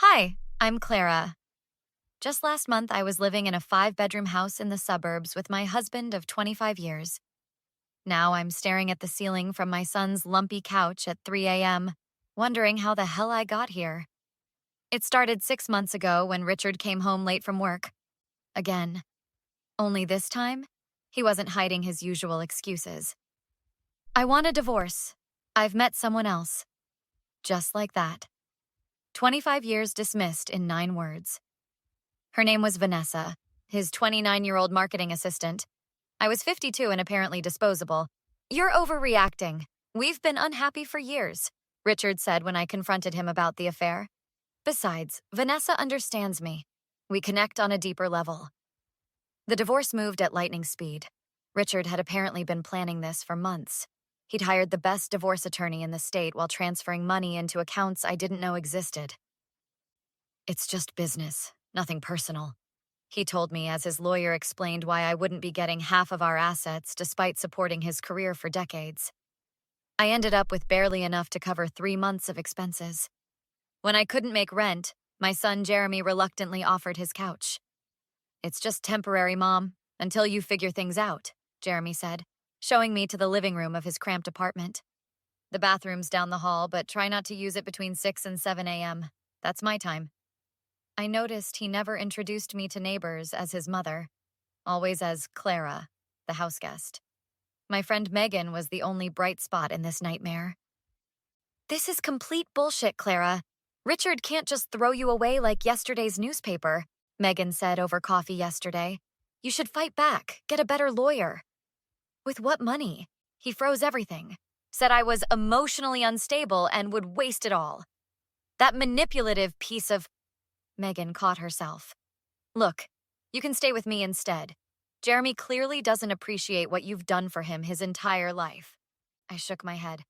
Hi, I'm Clara. Just last month, I was living in a five-bedroom house in the suburbs with my husband of 25 years. Now I'm staring at the ceiling from my son's lumpy couch at 3 a.m., wondering how the hell I got here. It started 6 months ago when Richard came home late from work. Again. Only this time, he wasn't hiding his usual excuses. I want a divorce. I've met someone else. Just like that. 25 years dismissed in 9 words. Her name was Vanessa, his 29-year-old marketing assistant. I was 52 and apparently disposable. You're overreacting. We've been unhappy for years, Richard said when I confronted him about the affair. Besides, Vanessa understands me. We connect on a deeper level. The divorce moved at lightning speed. Richard had apparently been planning this for months. He'd hired the best divorce attorney in the state while transferring money into accounts I didn't know existed. It's just business, nothing personal, he told me as his lawyer explained why I wouldn't be getting half of our assets despite supporting his career for decades. I ended up with barely enough to cover 3 months of expenses. When I couldn't make rent, my son Jeremy reluctantly offered his couch. It's just temporary, Mom, until you figure things out, Jeremy said, showing me to the living room of his cramped apartment. The bathroom's down the hall, but try not to use it between 6 and 7 a.m. That's my time. I noticed he never introduced me to neighbors as his mother, always as Clara, the houseguest. My friend Megan was the only bright spot in this nightmare. This is complete bullshit, Clara. Richard can't just throw you away like yesterday's newspaper, Megan said over coffee yesterday. You should fight back, get a better lawyer. With what money? He froze everything, said I was emotionally unstable and would waste it all. That manipulative piece of... Megan caught herself. Look, you can stay with me instead. Jeremy clearly doesn't appreciate what you've done for him his entire life. I shook my head.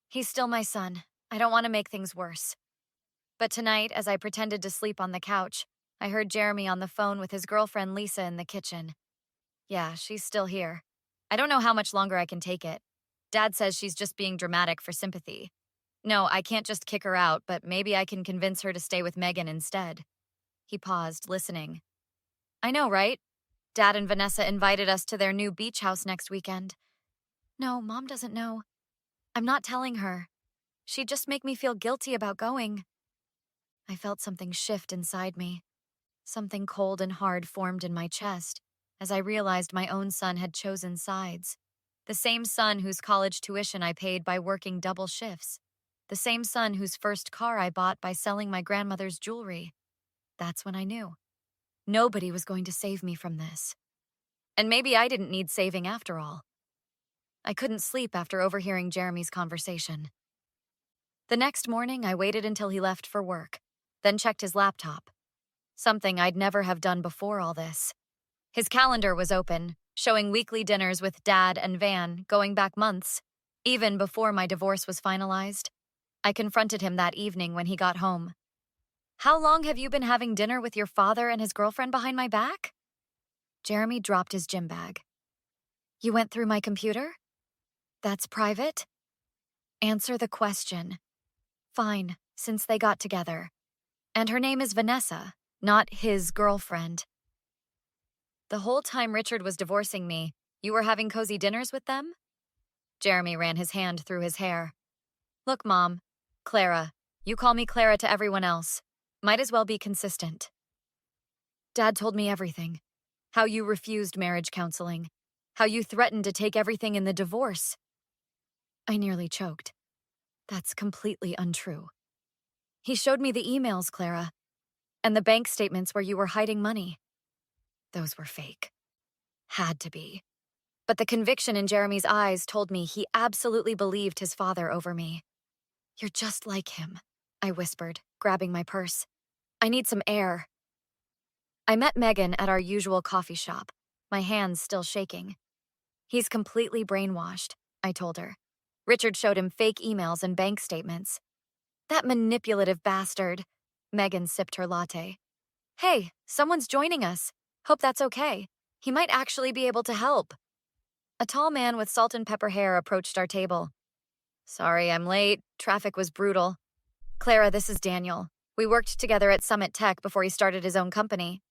He's still my son. I don't want to make things worse. But tonight, as I pretended to sleep on the couch, I heard Jeremy on the phone with his girlfriend Lisa in the kitchen. Yeah, she's still here. I don't know how much longer I can take it. Dad says she's just being dramatic for sympathy. No, I can't just kick her out, but maybe I can convince her to stay with Megan instead. He paused, listening. I know, right? Dad and Vanessa invited us to their new beach house next weekend. No, Mom doesn't know. I'm not telling her. She'd just make me feel guilty about going. I felt something shift inside me. Something cold and hard formed in my chest as I realized my own son had chosen sides. The same son whose college tuition I paid by working double shifts. The same son whose first car I bought by selling my grandmother's jewelry. That's when I knew. Nobody was going to save me from this. And maybe I didn't need saving after all. I couldn't sleep after overhearing Jeremy's conversation. The next morning, I waited until he left for work, then checked his laptop. Something I'd never have done before all this. His calendar was open, showing weekly dinners with Dad and Van going back months, even before my divorce was finalized. I confronted him that evening when he got home. How long have you been having dinner with your father and his girlfriend behind my back? Jeremy dropped his gym bag. You went through my computer? That's private? Answer the question. Fine, since they got together. And her name is Vanessa, not his girlfriend. The whole time Richard was divorcing me, you were having cozy dinners with them? Jeremy ran his hand through his hair. Look, Mom, Clara. You call me Clara to everyone else. Might as well be consistent. Dad told me everything. How you refused marriage counseling. How you threatened to take everything in the divorce. I nearly choked. That's completely untrue. He showed me the emails, Clara, and the bank statements where you were hiding money. Those were fake. Had to be. But the conviction in Jeremy's eyes told me he absolutely believed his father over me. You're just like him, I whispered, grabbing my purse. I need some air. I met Megan at our usual coffee shop, my hands still shaking. He's completely brainwashed, I told her. Richard showed him fake emails and bank statements. That manipulative bastard. Megan sipped her latte. Hey, someone's joining us. Hope that's okay. He might actually be able to help. A tall man with salt and pepper hair approached our table. Sorry, I'm late. Traffic was brutal. Clara, this is Daniel. We worked together at Summit Tech before he started his own company.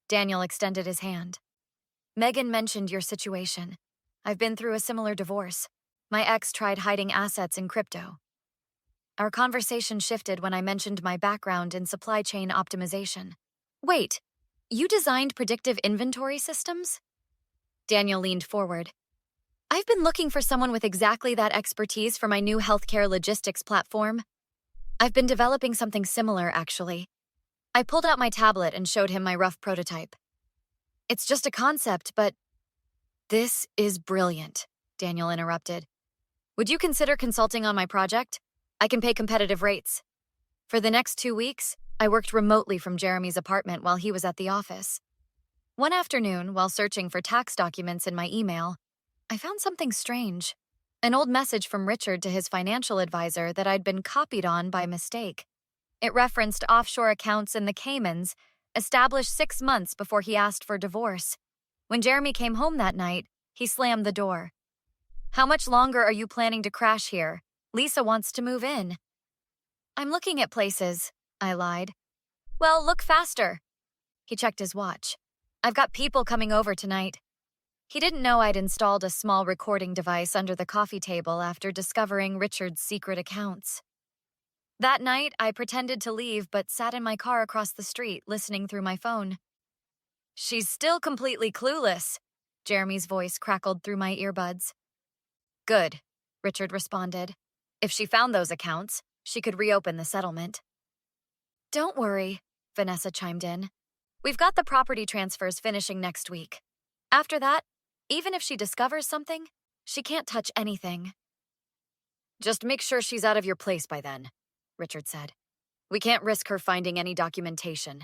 Daniel extended his hand. Megan mentioned your situation. I've been through a similar divorce. My ex tried hiding assets in crypto. Our conversation shifted when I mentioned my background in supply chain optimization. Wait, you designed predictive inventory systems? Daniel leaned forward. I've been looking for someone with exactly that expertise for my new healthcare logistics platform. I've been developing something similar, actually. I pulled out my tablet and showed him my rough prototype. It's just a concept, but this is brilliant, Daniel interrupted. Would you consider consulting on my project? I can pay competitive rates. For the next 2 weeks, I worked remotely from Jeremy's apartment while he was at the office. One afternoon, while searching for tax documents in my email, I found something strange. An old message from Richard to his financial advisor that I'd been copied on by mistake. It referenced offshore accounts in the Caymans, established 6 months before he asked for divorce. When Jeremy came home that night, he slammed the door. How much longer are you planning to crash here? Lisa wants to move in. I'm looking at places, I lied. Well, look faster. He checked his watch. I've got people coming over tonight. He didn't know I'd installed a small recording device under the coffee table after discovering Richard's secret accounts. That night, I pretended to leave but sat in my car across the street, listening through my phone. She's still completely clueless, Jeremy's voice crackled through my earbuds. Good, Richard responded. If she found those accounts, she could reopen the settlement. Don't worry, Vanessa chimed in. We've got the property transfers finishing next week. After that, even if she discovers something, she can't touch anything. Just make sure she's out of your place by then, Richard said. We can't risk her finding any documentation.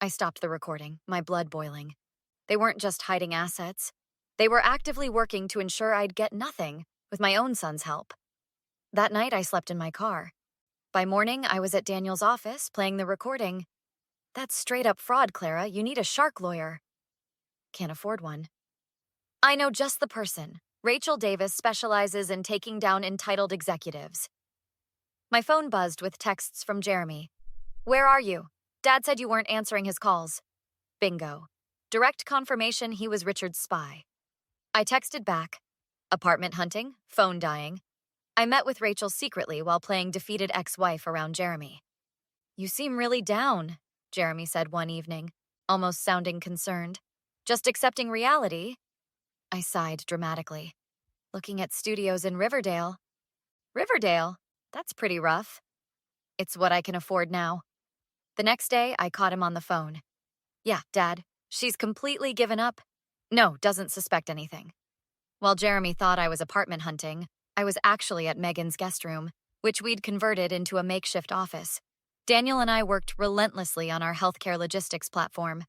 I stopped the recording, my blood boiling. They weren't just hiding assets. They were actively working to ensure I'd get nothing, with my own son's help. That night, I slept in my car. By morning, I was at Daniel's office, playing the recording. That's straight-up fraud, Clara. You need a shark lawyer. Can't afford one. I know just the person. Rachel Davis specializes in taking down entitled executives. My phone buzzed with texts from Jeremy. Where are you? Dad said you weren't answering his calls. Bingo. Direct confirmation he was Richard's spy. I texted back. Apartment hunting, phone dying. I met with Rachel secretly while playing defeated ex-wife around Jeremy. You seem really down, Jeremy said one evening, almost sounding concerned. Just accepting reality? I sighed dramatically. Looking at studios in Riverdale. Riverdale? That's pretty rough. It's what I can afford now. The next day, I caught him on the phone. Yeah, Dad, she's completely given up. No, doesn't suspect anything. While Jeremy thought I was apartment hunting, I was actually at Megan's guest room, which we'd converted into a makeshift office. Daniel and I worked relentlessly on our healthcare logistics platform.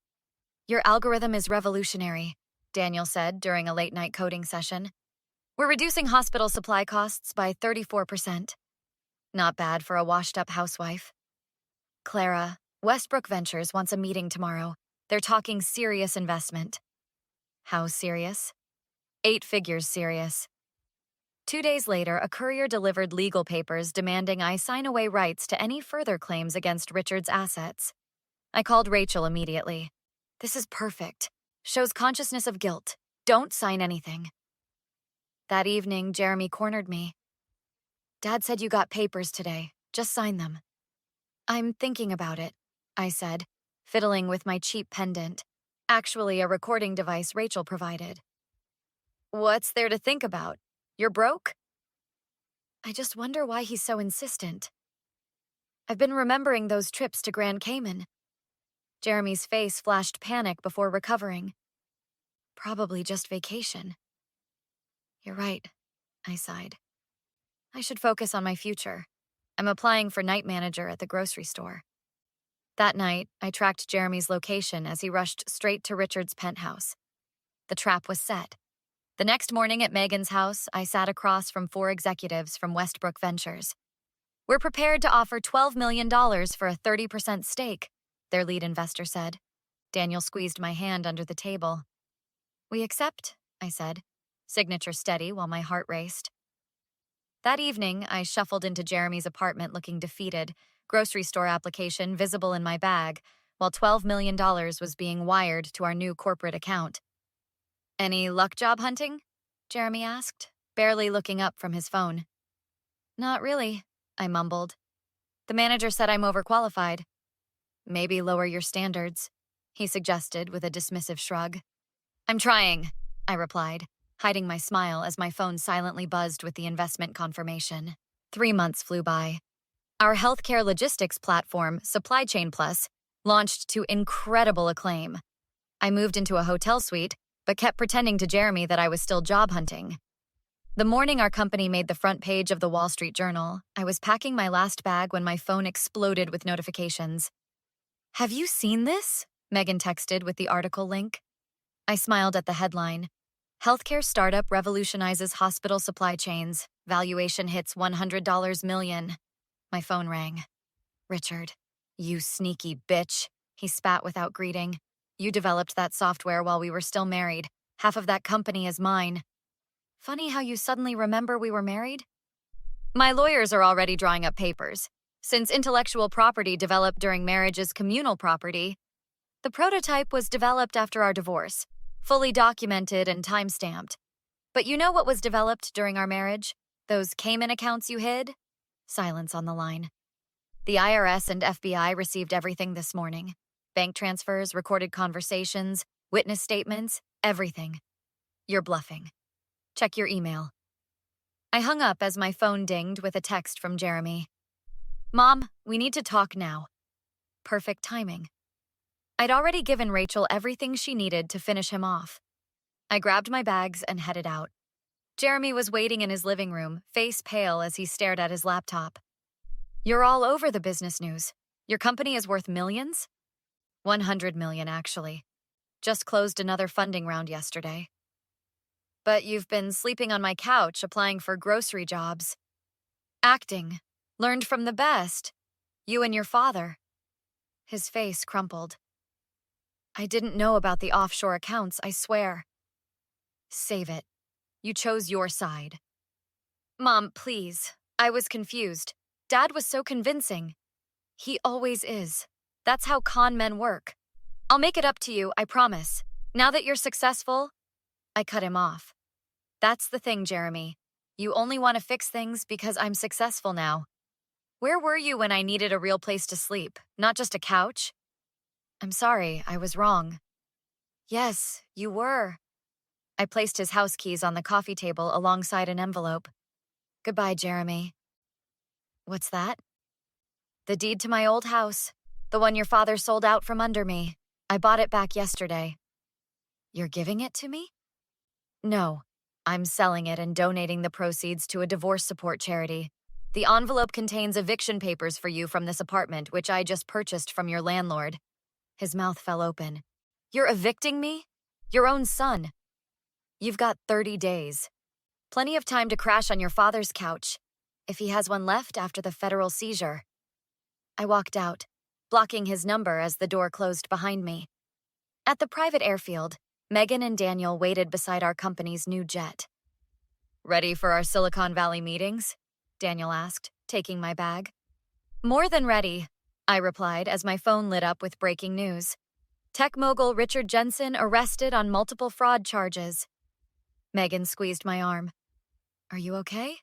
Your algorithm is revolutionary, Daniel said during a late-night coding session. We're reducing hospital supply costs by 34%. Not bad for a washed-up housewife. Clara, Westbrook Ventures wants a meeting tomorrow. They're talking serious investment. How serious? 8 figures serious. 2 days later, a courier delivered legal papers demanding I sign away rights to any further claims against Richard's assets. I called Rachel immediately. This is perfect. Shows consciousness of guilt. Don't sign anything. That evening, Jeremy cornered me. Dad said you got papers today. Just sign them. I'm thinking about it, I said, fiddling with my cheap pendant, actually a recording device Rachel provided. What's there to think about? You're broke? I just wonder why he's so insistent. I've been remembering those trips to Grand Cayman. Jeremy's face flashed panic before recovering. Probably just vacation. You're right, I sighed. I should focus on my future. I'm applying for night manager at the grocery store. That night, I tracked Jeremy's location as he rushed straight to Richard's penthouse. The trap was set. The next morning at Megan's house, I sat across from 4 executives from Westbrook Ventures. We're prepared to offer $12 million for a 30% stake, their lead investor said. Daniel squeezed my hand under the table. We accept, I said, signature steady while my heart raced. That evening, I shuffled into Jeremy's apartment looking defeated, grocery store application visible in my bag, while $12 million was being wired to our new corporate account. Any luck job hunting? Jeremy asked, barely looking up from his phone. Not really, I mumbled. The manager said I'm overqualified. Maybe lower your standards, he suggested with a dismissive shrug. I'm trying, I replied, hiding my smile as my phone silently buzzed with the investment confirmation. 3 months flew by. Our healthcare logistics platform, Supply Chain Plus, launched to incredible acclaim. I moved into a hotel suite, but kept pretending to Jeremy that I was still job hunting. The morning our company made the front page of the Wall Street Journal, I was packing my last bag when my phone exploded with notifications. Have you seen this? Megan texted with the article link. I smiled at the headline. Healthcare startup revolutionizes hospital supply chains. Valuation hits $100 million. My phone rang. Richard, you sneaky bitch, he spat without greeting. You developed that software while we were still married. Half of that company is mine. Funny how you suddenly remember we were married? My lawyers are already drawing up papers. Since intellectual property developed during marriage is communal property, the prototype was developed after our divorce, fully documented and time-stamped. But you know what was developed during our marriage? Those Cayman accounts you hid? Silence on the line. The IRS and FBI received everything this morning. Bank transfers, recorded conversations, witness statements, everything. You're bluffing. Check your email. I hung up as my phone dinged with a text from Jeremy. Mom, we need to talk now. Perfect timing. I'd already given Rachel everything she needed to finish him off. I grabbed my bags and headed out. Jeremy was waiting in his living room, face pale as he stared at his laptop. You're all over the business news. Your company is worth millions? 100 million, actually. Just closed another funding round yesterday. But you've been sleeping on my couch applying for grocery jobs. Acting. Learned from the best. You and your father. His face crumpled. I didn't know about the offshore accounts, I swear. Save it. You chose your side. Mom, please. I was confused. Dad was so convincing. He always is. That's how con men work. I'll make it up to you, I promise. Now that you're successful, I cut him off. That's the thing, Jeremy. You only want to fix things because I'm successful now. Where were you when I needed a real place to sleep, not just a couch? I'm sorry, I was wrong. Yes, you were. I placed his house keys on the coffee table alongside an envelope. Goodbye, Jeremy. What's that? The deed to my old house, the one your father sold out from under me. I bought it back yesterday. You're giving it to me? No, I'm selling it and donating the proceeds to a divorce support charity. The envelope contains eviction papers for you from this apartment, which I just purchased from your landlord. His mouth fell open. You're evicting me? Your own son. You've got 30 days. Plenty of time to crash on your father's couch, if he has one left after the federal seizure. I walked out, blocking his number as the door closed behind me. At the private airfield, Megan and Daniel waited beside our company's new jet. Ready for our Silicon Valley meetings? Daniel asked, taking my bag. More than ready, I replied as my phone lit up with breaking news. Tech mogul Richard Jensen arrested on multiple fraud charges. Megan squeezed my arm. Are you okay?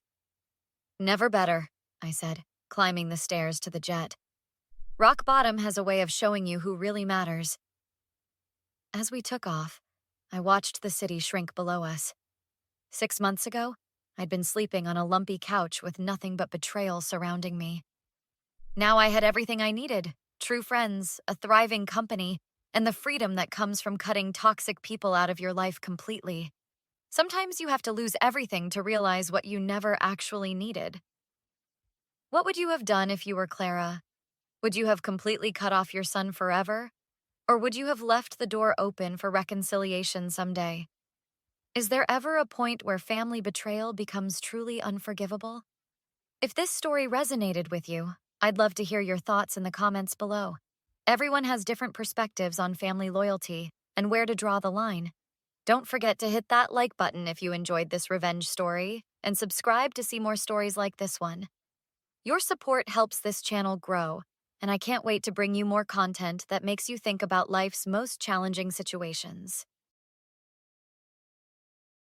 Never better, I said, climbing the stairs to the jet. Rock bottom has a way of showing you who really matters. As we took off, I watched the city shrink below us. 6 months ago, I'd been sleeping on a lumpy couch with nothing but betrayal surrounding me. Now I had everything I needed, true friends, a thriving company, and the freedom that comes from cutting toxic people out of your life completely. Sometimes you have to lose everything to realize what you never actually needed. What would you have done if you were Clara? Would you have completely cut off your son forever? Or would you have left the door open for reconciliation someday? Is there ever a point where family betrayal becomes truly unforgivable? If this story resonated with you, I'd love to hear your thoughts in the comments below. Everyone has different perspectives on family loyalty and where to draw the line. Don't forget to hit that like button if you enjoyed this revenge story, and subscribe to see more stories like this one. Your support helps this channel grow, and I can't wait to bring you more content that makes you think about life's most challenging situations.